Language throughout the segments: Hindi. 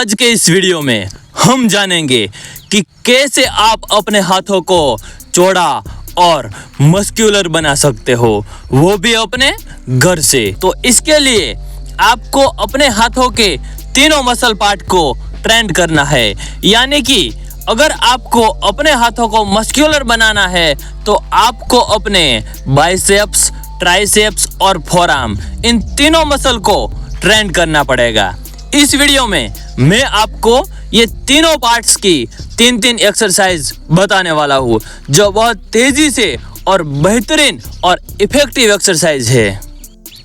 आज के इस वीडियो में हम जानेंगे कि कैसे आप अपने हाथों को चौड़ा और मस्कुलर बना सकते हो, वो भी अपने घर से। तो इसके लिए आपको अपने हाथों के तीनों मसल पार्ट को ट्रेन करना है। यानी कि अगर आपको अपने हाथों को मस्कुलर बनाना है तो आपको अपने बाइसेप्स, ट्राइसेप्स और फोरआर्म, इन तीनों मसल को ट्रेन करना पड़ेगा। इस वीडियो में मैं आपको ये तीनों पार्ट्स की तीन एक्सरसाइज बताने वाला हूँ, जो बहुत तेजी से और बेहतरीन और इफेक्टिव एक्सरसाइज है।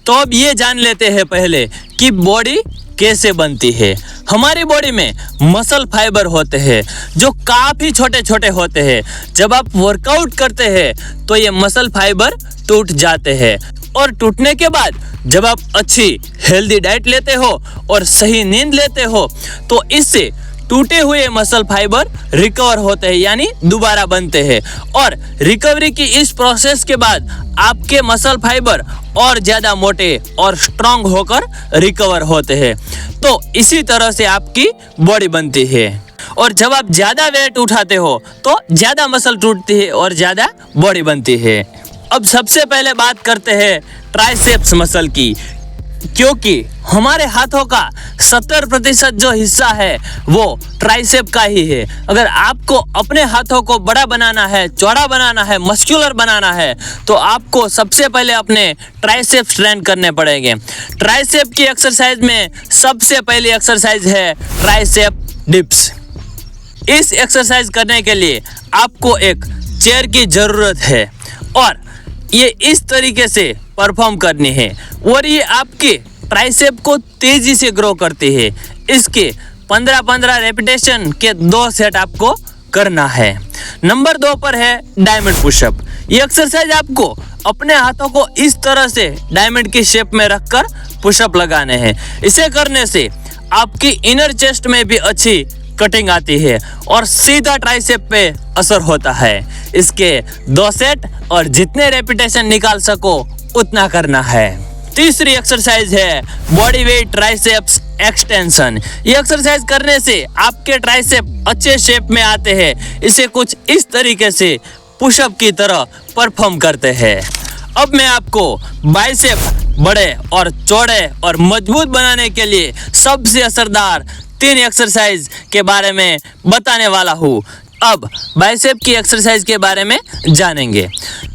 तो अब ये जान लेते हैं पहले कि बॉडी कैसे बनती है। हमारी बॉडी में मसल फाइबर होते हैं जो काफ़ी छोटे छोटे होते हैं। जब आप वर्कआउट करते हैं तो ये मसल फाइबर टूट जाते हैं और टूटने के बाद जब आप अच्छी हेल्दी डाइट लेते हो और सही नींद लेते हो तो इससे टूटे हुए मसल फाइबर रिकवर होते हैं, यानी दोबारा बनते हैं। और रिकवरी की इस प्रोसेस के बाद आपके मसल फाइबर और ज़्यादा मोटे और स्ट्रांग होकर रिकवर होते हैं। तो इसी तरह से आपकी बॉडी बनती है। और जब आप ज़्यादा वेट उठाते हो तो ज़्यादा मसल टूटती है और ज़्यादा बॉडी बनती है। अब सबसे पहले बात करते हैं ट्राइसेप्स मसल की, क्योंकि हमारे हाथों का 70% जो हिस्सा है वो ट्राइसेप का ही है। अगर आपको अपने हाथों को बड़ा बनाना है, चौड़ा बनाना है, मस्कुलर बनाना है तो आपको सबसे पहले अपने ट्राइसेप्स ट्रेन करने पड़ेंगे। ट्राइसेप की एक्सरसाइज में सबसे पहली एक्सरसाइज है ट्राइसेप डिप्स। इस एक्सरसाइज करने के लिए आपको एक चेयर की ज़रूरत है और ये इस तरीके से परफॉर्म करनी है और ये आपके ट्राइसेप को तेजी से ग्रो करती है। इसके 15-15 रेपिटेशन के 2 सेट आपको करना है। नंबर 2 पर है डायमंड पुशअप। ये एक्सरसाइज आपको अपने हाथों को इस तरह से डायमंड की शेप में रखकर पुशअप लगाने हैं। इसे करने से आपकी इनर चेस्ट में भी अच्छी कटिंग आती है और सीधा ट्राइसेप पे असर होता है। इसके 2 सेट और जितने रेपिटेशन निकाल सको उतना करना है। तीसरी एक्सरसाइज है बॉडी वेट ट्राइसेप्स एक्सटेंशन। ये एक्सरसाइज करने से आपके ट्राइसेप अच्छे शेप में आते हैं। इसे कुछ इस तरीके से पुशअप की तरह परफॉर्म करते हैं। अब मैं आपको बाइसेप बड़े और चौड़े और मजबूत बनाने के लिए सबसे असरदार 3 एक्सरसाइज के बारे में बताने वाला हूँ। अब बाइसेप की एक्सरसाइज के बारे में जानेंगे,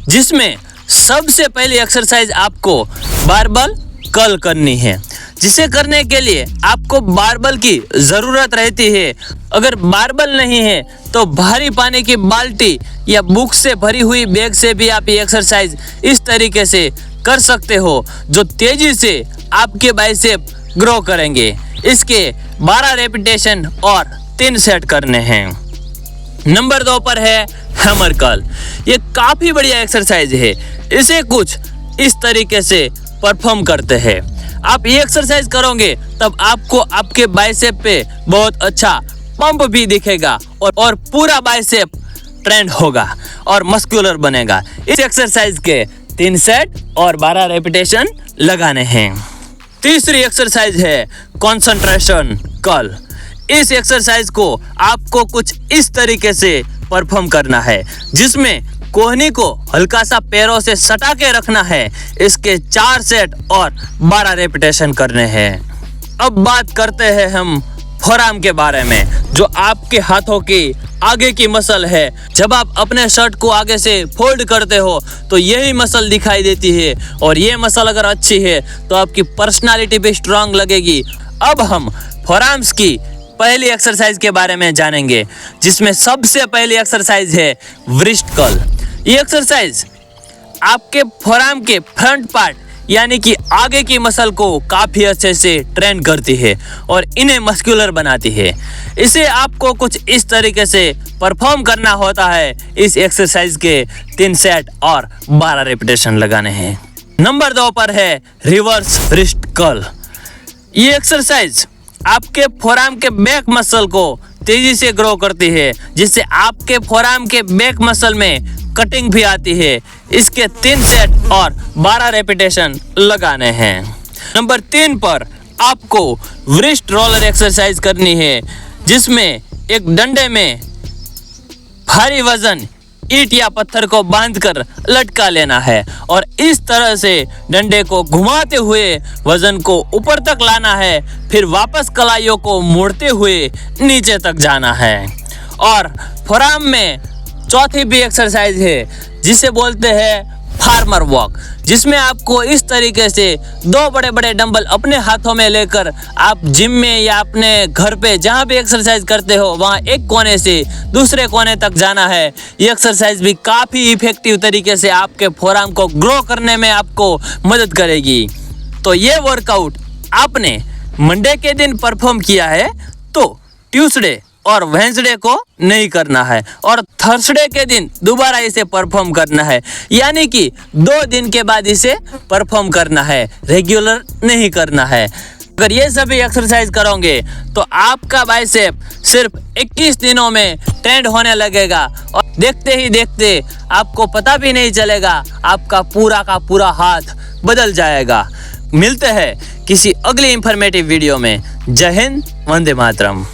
जिसमें सबसे पहली एक्सरसाइज आपको बारबल कर्ल करनी है। जिसे करने के लिए आपको बारबल की ज़रूरत रहती है। अगर बारबल नहीं है तो भारी पानी की बाल्टी या बुक से भरी हुई बैग से भी आप ये एक्सरसाइज इस तरीके से कर सकते हो, जो तेज़ी से आपके बाइसेप ग्रो करेंगे। इसके 12 रेपिटेशन और 3 सेट करने हैं। नंबर 2 पर है हैमर कर्ल। ये काफ़ी बढ़िया एक्सरसाइज है। इसे कुछ इस तरीके से परफॉर्म करते हैं। आप ये एक्सरसाइज करोगे तब आपको आपके बाइसेप पे बहुत अच्छा पंप भी दिखेगा और पूरा बाइसेप ट्रेंड होगा और मस्कुलर बनेगा। इस एक्सरसाइज के 3 सेट और 12 रेपिटेशन लगाने हैं। तीसरी एक्सरसाइज है कंसंट्रेशन कर्ल। इस एक्सरसाइज को आपको कुछ इस तरीके से परफॉर्म करना है, जिसमें कोहनी को हल्का सा पैरों से सटा के रखना है। इसके 4 सेट और 12 रेपिटेशन करने हैं। अब बात करते हैं हम फोरआर्म के बारे में, जो आपके हाथों की आगे की मसल है। जब आप अपने शर्ट को आगे से फोल्ड करते हो तो यही मसल दिखाई देती है और ये मसल अगर अच्छी है तो आपकी पर्सनालिटी भी स्ट्रांग लगेगी। अब हम फोरआर्म्स की पहली एक्सरसाइज के बारे में जानेंगे, जिसमें सबसे पहली एक्सरसाइज है व्रिस्ट कर्ल। ये एक्सरसाइज आपके फोरआर्म के फ्रंट पार्ट यानी कि आगे की मसल को काफ़ी अच्छे से ट्रेन करती है और इन्हें मस्कुलर बनाती है। इसे आपको कुछ इस तरीके से परफॉर्म करना होता है। इस एक्सरसाइज के 3 सेट और 12 रेपिटेशन लगाने हैं। नंबर 2 पर है रिवर्स रिस्ट कर्ल। ये एक्सरसाइज आपके फोरआर्म के बैक मसल को तेजी से ग्रो करती है, जिससे आपके फोरआर्म के बैक मसल में कटिंग भी आती है। इसके 3 सेट और 12 रेपिटेशन लगाने हैं। नंबर 3 पर आपको व्रिस्ट रोलर एक्सरसाइज करनी है, जिसमें एक डंडे में भारी वजन ईंट या पत्थर को बांधकर लटका लेना है और इस तरह से डंडे को घुमाते हुए वजन को ऊपर तक लाना है, फिर वापस कलाइयों को मोड़ते हुए नीचे तक जाना है। और फोरआर्म में चौथी भी एक्सरसाइज है जिसे बोलते हैं फार्मर वॉक, जिसमें आपको इस तरीके से 2 बड़े बड़े डंबल अपने हाथों में लेकर आप जिम में या अपने घर पे जहाँ भी एक्सरसाइज करते हो वहाँ एक कोने से दूसरे कोने तक जाना है। ये एक्सरसाइज भी काफ़ी इफेक्टिव तरीके से आपके फोरआर्म को ग्रो करने में आपको मदद करेगी। तो ये वर्कआउट आपने मंडे के दिन परफॉर्म किया है तो ट्यूसडे और वेंसडे को नहीं करना है और थर्सडे के दिन दोबारा इसे परफॉर्म करना है, यानी कि 2 दिन के बाद इसे परफॉर्म करना है, रेगुलर नहीं करना है। अगर ये सभी एक्सरसाइज करोगे तो आपका बाइसेप सिर्फ 21 दिनों में ट्रेंड होने लगेगा और देखते ही देखते आपको पता भी नहीं चलेगा, आपका पूरा का पूरा हाथ बदल जाएगा। मिलते हैं किसी अगली इंफॉर्मेटिव वीडियो में। जय हिंद, वंदे मातरम।